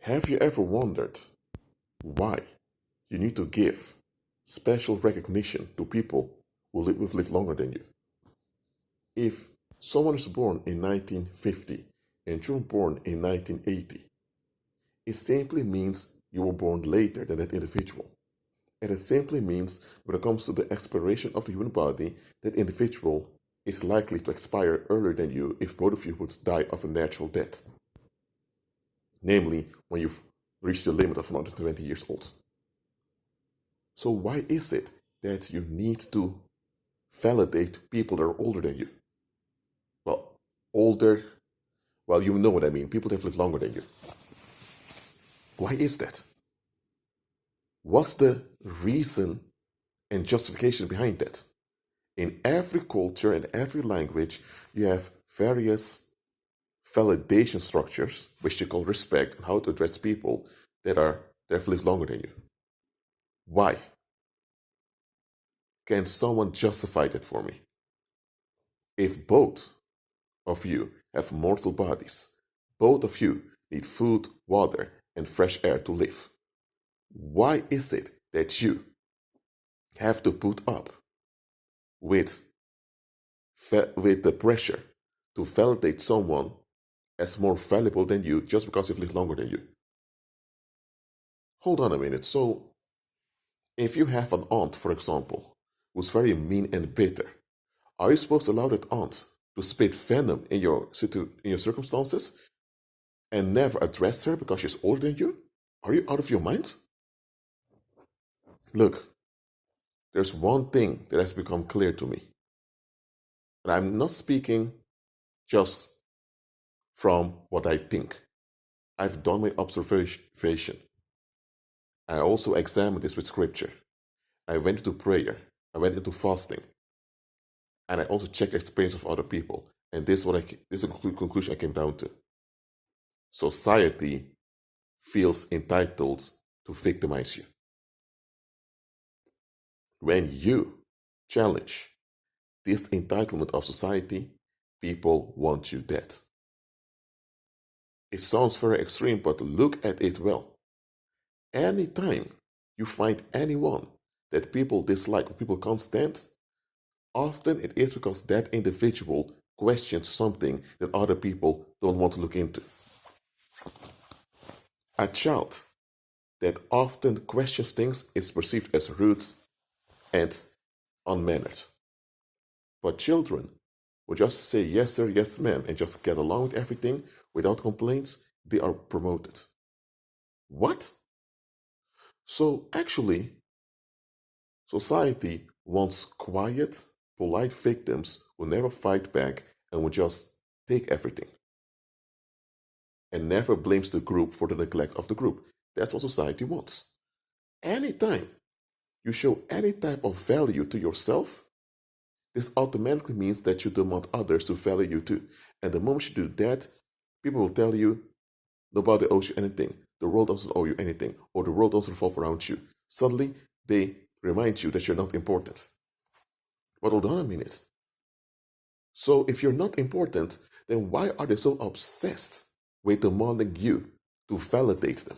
Have you ever wondered why you need to give special recognition to people who live longer than you? If someone is born in 1950 and you're born in 1980, it simply means you were born later than that individual. And it simply means when it comes to the expiration of the human body, that individual is likely to expire earlier than you if both of you would die of a natural death. Namely, when you've reached the limit of 120 years old. So why is it that you need to validate people that are older than you? Well, older, well, you know what I mean. People that have lived longer than you. Why is that? What's the reason and justification behind that? In every culture and every language, you have various validation structures, which you call respect, and how to address people that have lived longer than you. Why? Can someone justify that for me? If both of you have mortal bodies, both of you need food, water, and fresh air to live, why is it that you have to put up with the pressure to validate someone as more valuable than you just because they've lived longer than you? Hold on a minute. So, if you have an aunt, for example, who's very mean and bitter, are you supposed to allow that aunt to spit venom in your circumstances and never address her because she's older than you? Are you out of your mind? Look, there's one thing that has become clear to me. And I'm not speaking just from what I think. I've done my observation. I also examined this with scripture. I went into prayer. I went into fasting. And I also checked the experience of other people. And this is the conclusion I came down to. Society feels entitled to victimize you. When you challenge this entitlement of society, people want you dead. It sounds very extreme, but look at it well. Anytime you find anyone that people dislike or people can't stand, often it is because that individual questions something that other people don't want to look into. A child that often questions things is perceived as rude and unmannered. But children who just say yes sir, yes ma'am, and just get along with everything without complaints, they are promoted. What? So actually, society wants quiet, polite victims who never fight back and will just take everything. And never blames the group for the neglect of the group. That's what society wants. Anytime you show any type of value to yourself, this automatically means that you demand others to value you too. And the moment you do that, people will tell you, nobody owes you anything. The world doesn't owe you anything. Or the world doesn't revolve around you. Suddenly, they remind you that you're not important. But hold on a minute. So if you're not important, then why are they so obsessed with demanding you to validate them?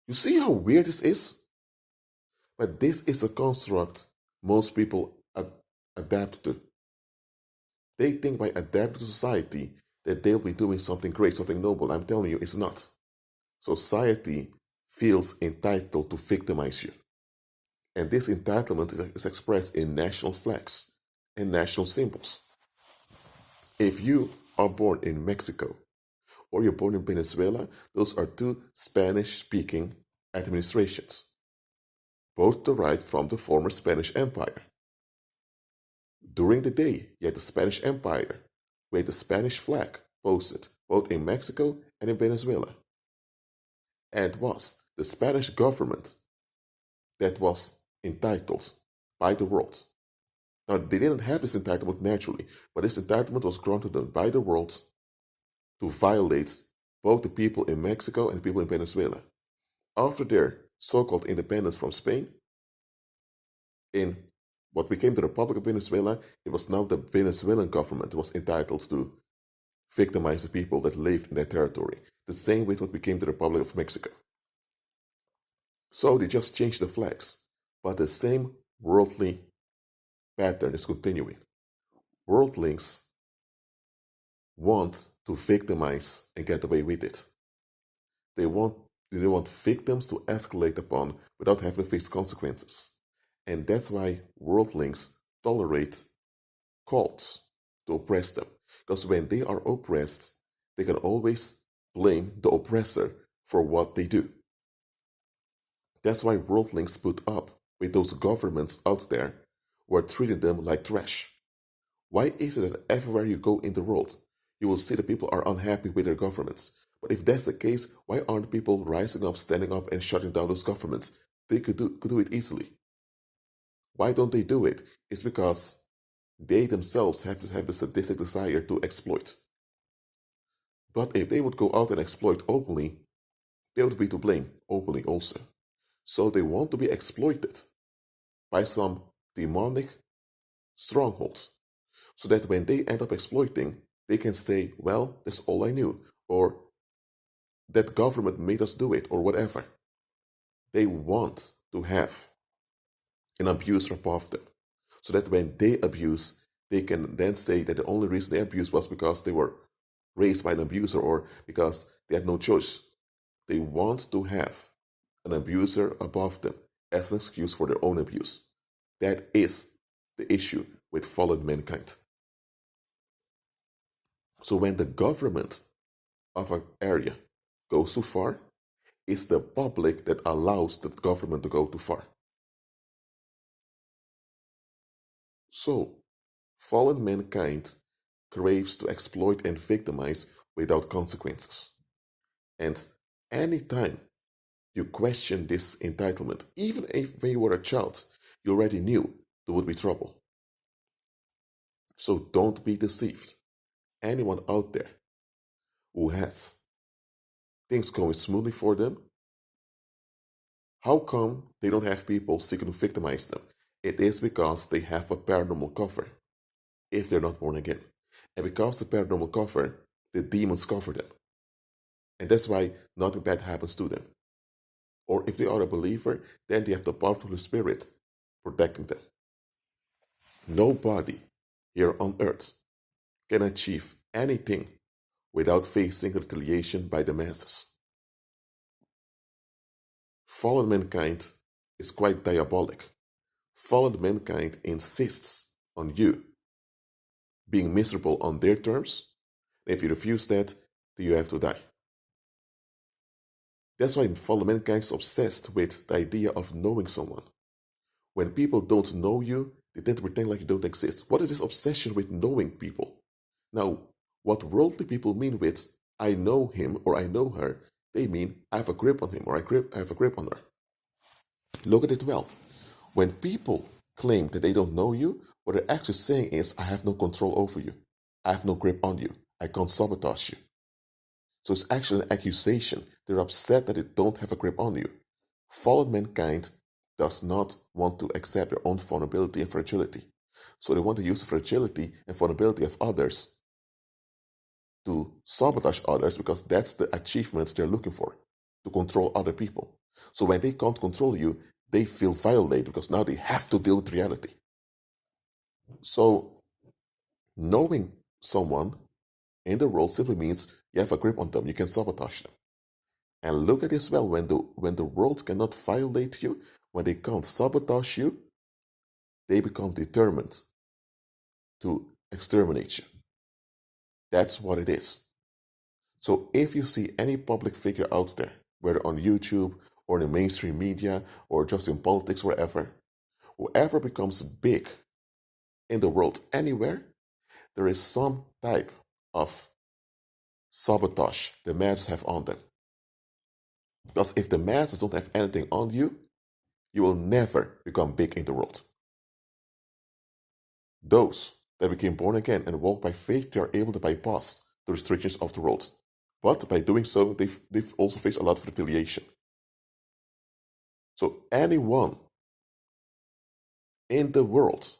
You see how weird this is? But this is a construct most people adapt to. They think by adapting to society that they'll be doing something great, something noble. I'm telling you, it's not. Society feels entitled to victimize you. And this entitlement is expressed in national flags and national symbols. If you are born in Mexico or you're born in Venezuela, those are two Spanish-speaking administrations, both derived from the former Spanish Empire. During the day, you had the Spanish Empire, with the Spanish flag posted both in Mexico and in Venezuela. And it was the Spanish government that was entitled by the world. Now, they didn't have this entitlement naturally, but this entitlement was granted them by the world to violate both the people in Mexico and the people in Venezuela. After their so-called independence from Spain, in what became the Republic of Venezuela, it was now the Venezuelan government that was entitled to victimize the people that lived in that territory. The same with what became the Republic of Mexico. So they just changed the flags, but the same worldly pattern is continuing. Worldlings want to victimize and get away with it. They want victims to escalate upon without having to face consequences. And that's why worldlings tolerate cults to oppress them. Because when they are oppressed, they can always blame the oppressor for what they do. That's why worldlings put up with those governments out there who are treating them like trash. Why is it that everywhere you go in the world, you will see that people are unhappy with their governments? But if that's the case, why aren't people rising up, standing up, and shutting down those governments? They could do it easily. Why don't they do it? It's because they themselves have to have the sadistic desire to exploit. But if they would go out and exploit openly, they would be to blame openly also. So they want to be exploited by some demonic strongholds, so that when they end up exploiting, they can say, well, that's all I knew, or that government made us do it, or whatever. They want to have an abuser above them, so that when they abuse, they can then say that the only reason they abused was because they were raised by an abuser or because they had no choice. They want to have an abuser above them as an excuse for their own abuse. That is the issue with fallen mankind. So when the government of an area goes too far, it's the public that allows the government to go too far. So, fallen mankind craves to exploit and victimize without consequences. And anytime you question this entitlement, even if when you were a child, you already knew there would be trouble. So don't be deceived. Anyone out there who has things going smoothly for them, how come they don't have people seeking to victimize them? It is because they have a paranormal cover if they're not born again. And because the paranormal cover, the demons cover them. And that's why nothing bad happens to them. Or if they are a believer, then they have the power of the Spirit protecting them. Nobody here on earth can achieve anything without facing retaliation by the masses. Fallen mankind is quite diabolic. Fallen mankind insists on you being miserable on their terms. If you refuse that, then you have to die. That's why fallen mankind is obsessed with the idea of knowing someone. When people don't know you, they tend to pretend like you don't exist. What is this obsession with knowing people? Now, what worldly people mean with I know him or I know her, they mean I have a grip on him or I have a grip on her. Look at it well. When people claim that they don't know you, what they're actually saying is I have no control over you. I have no grip on you. I can't sabotage you. So it's actually an accusation. They're upset that they don't have a grip on you. Fallen mankind does not want to accept their own vulnerability and fragility. So they want to use the fragility and vulnerability of others to sabotage others because that's the achievement they're looking for, to control other people. So when they can't control you, they feel violated because now they have to deal with reality. So knowing someone in the world simply means you have a grip on them, you can sabotage them. And look at this well, when the world cannot violate you, when they can't sabotage you, they become determined to exterminate you. That's what it is. So if you see any public figure out there, whether on YouTube or in the mainstream media or just in politics, wherever, whoever becomes big in the world anywhere, there is some type of sabotage the masses have on them. Because if the masses don't have anything on you, you will never become big in the world. Those that became born again and walk by faith, they are able to bypass the restrictions of the world. But by doing so, they've also faced a lot of retaliation. So anyone in the world,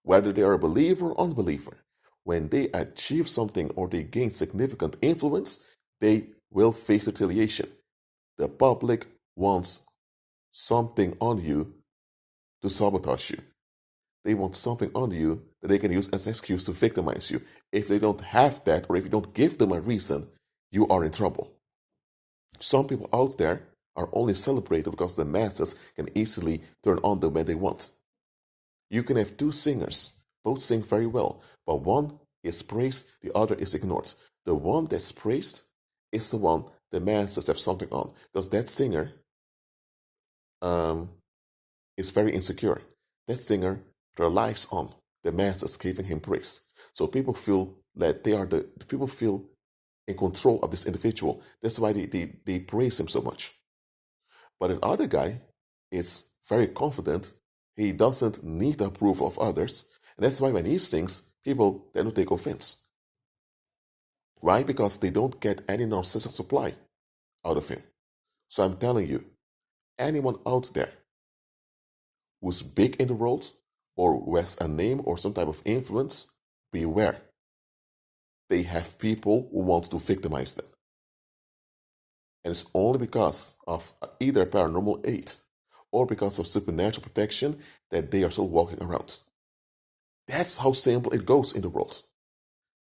whether they are a believer or unbeliever, when they achieve something or they gain significant influence, they will face retaliation. The public wants something on you to sabotage you. They want something on you that they can use as an excuse to victimize you. If they don't have that, or if you don't give them a reason, you are in trouble. Some people out there are only celebrated because the masses can easily turn on them when they want. You can have two singers, both sing very well, but one is praised, the other is ignored. The one that's praised is the one the masses have something on, because that singer is very insecure. That singer relies on the masses giving him praise. So people feel that people feel in control of this individual. That's why they praise him so much. But the other guy is very confident. He doesn't need the approval of others. And that's why when he sings, people tend to take offense. Why? Because they don't get any narcissistic supply out of him. So I'm telling you, anyone out there who's big in the world or who has a name or some type of influence, beware. They have people who want to victimize them. And it's only because of either paranormal aid or because of supernatural protection that they are still walking around. That's how simple it goes in the world.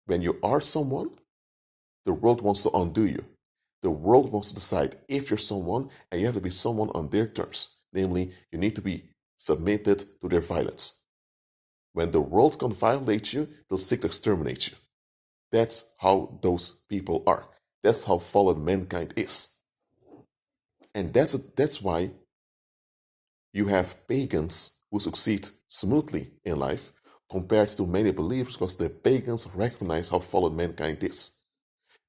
When you are someone, the world wants to undo you. The world wants to decide if you're someone, and you have to be someone on their terms. Namely, you need to be submitted to their violence. When the world can violate you, they'll seek to exterminate you. That's how those people are. That's how fallen mankind is. And that's why you have pagans who succeed smoothly in life compared to many believers, because the pagans recognize how fallen mankind is.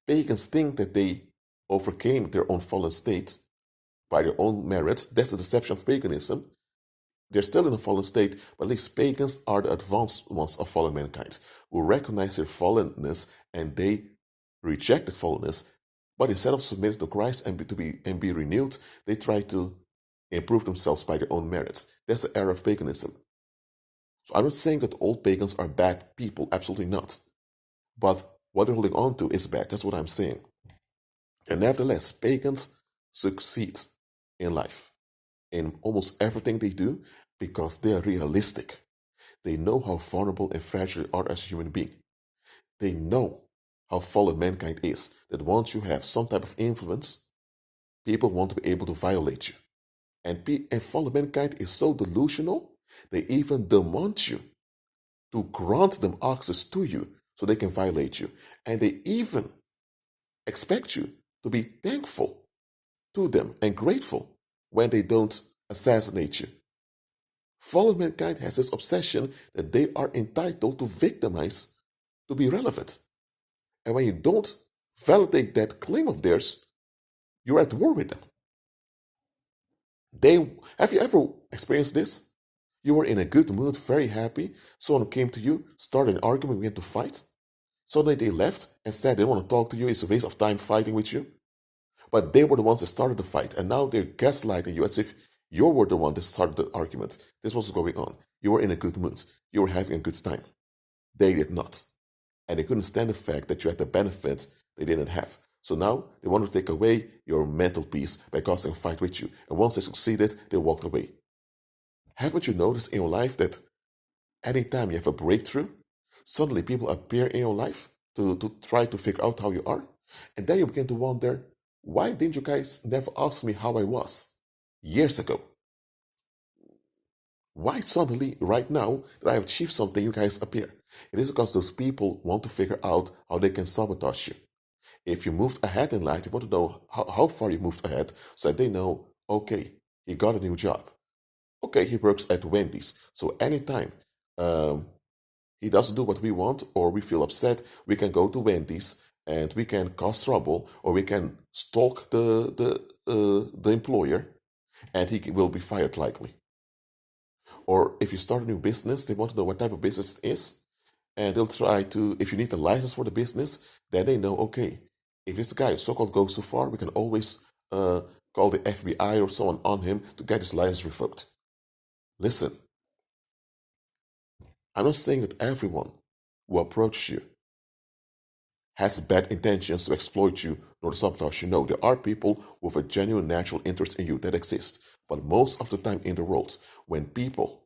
Pagans think that they overcame their own fallen state by their own merits. That's the deception of paganism. They're still in a fallen state, but at least pagans are the advanced ones of fallen mankind, who recognize their fallenness and they reject that fallenness. But instead of submitting to Christ and be renewed, they try to improve themselves by their own merits. That's the era of paganism. So I'm not saying that all pagans are bad people, absolutely not. But what they're holding on to is bad. That's what I'm saying. And nevertheless, pagans succeed in life, in almost everything they do, because they are realistic. They know how vulnerable and fragile they are as a human being. They know how fallen mankind is, that once you have some type of influence, people want to be able to violate you. And fallen mankind is so delusional, they even demand you to grant them access to you so they can violate you. And they even expect you to be thankful to them and grateful when they don't assassinate you. Fallen mankind has this obsession that they are entitled to victimize to be relevant. And when you don't validate that claim of theirs, you're at war with them. Have you ever experienced this? You were in a good mood, very happy. Someone came to you, started an argument, began to fight. Suddenly they left and said they don't want to talk to you. It's a waste of time fighting with you. But they were the ones that started the fight, and now they're gaslighting you as if you were the one that started the argument. This was going on. You were in a good mood. You were having a good time. They did not. And they couldn't stand the fact that you had the benefits they didn't have. So now they want to take away your mental peace by causing a fight with you. And once they succeeded, they walked away. Haven't you noticed in your life that anytime you have a breakthrough, suddenly people appear in your life to try to figure out how you are? And then you begin to wonder, why didn't you guys never ask me how I was years ago? Why suddenly, right now, that I have achieved something, you guys appear? It is because those people want to figure out how they can sabotage you. If you moved ahead in life, you want to know how far you moved ahead so that they know, okay, he got a new job. Okay, he works at Wendy's. So anytime he doesn't do what we want or we feel upset, we can go to Wendy's and we can cause trouble, or we can stalk the employer and he will be fired likely. Or if you start a new business, they want to know what type of business it is. And they'll try to, if you need a license for the business, then they know, okay, if this guy so-called goes too far, we can always call the FBI or someone on him to get his license revoked. Listen, I'm not saying that everyone who approaches you has bad intentions to exploit you nor to sabotage you. No, there are people with a genuine natural interest in you that exist. But most of the time in the world, when people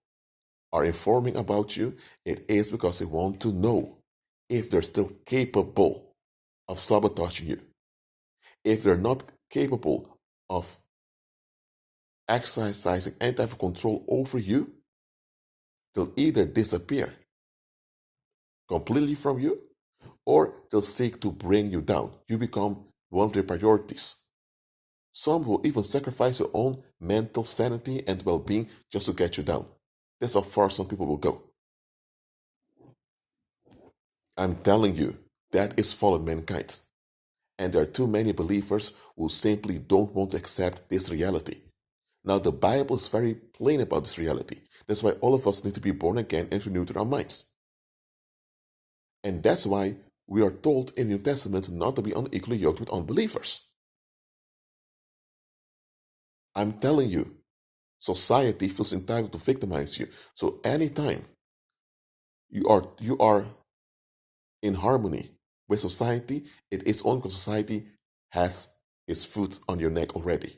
are informing about you, it is because they want to know if they're still capable of sabotaging you. If they're not capable of exercising any type of control over you, they'll either disappear completely from you or they'll seek to bring you down. You become one of their priorities. Some will even sacrifice their own mental sanity and well-being just to get you down. That's how far some people will go. I'm telling you, that is fallen mankind. And there are too many believers who simply don't want to accept this reality. Now, the Bible is very plain about this reality. That's why all of us need to be born again and renewed in our minds. And that's why we are told in the New Testament not to be unequally yoked with unbelievers. I'm telling you, society feels entitled to victimize you. So anytime you are in harmony with society, it is only because society has its foot on your neck already.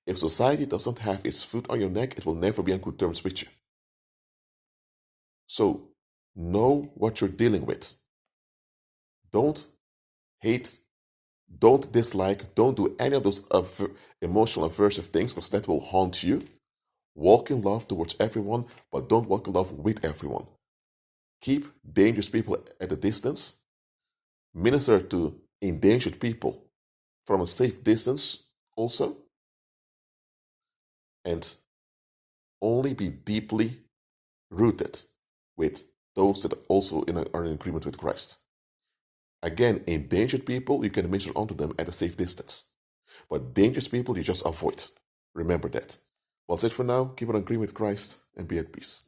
If society doesn't have its foot on your neck, it will never be on good terms with you. So know what you're dealing with. Don't hate, don't dislike, don't do any of those emotional aversive things because that will haunt you. Walk in love towards everyone, but don't walk in love with everyone. Keep dangerous people at a distance. Minister to endangered people from a safe distance also. And only be deeply rooted with those that also are in agreement with Christ. Again, endangered people, you can measure onto them at a safe distance. But dangerous people, you just avoid. Remember that. Well, that's it for now. Keep on agreeing with Christ and be at peace.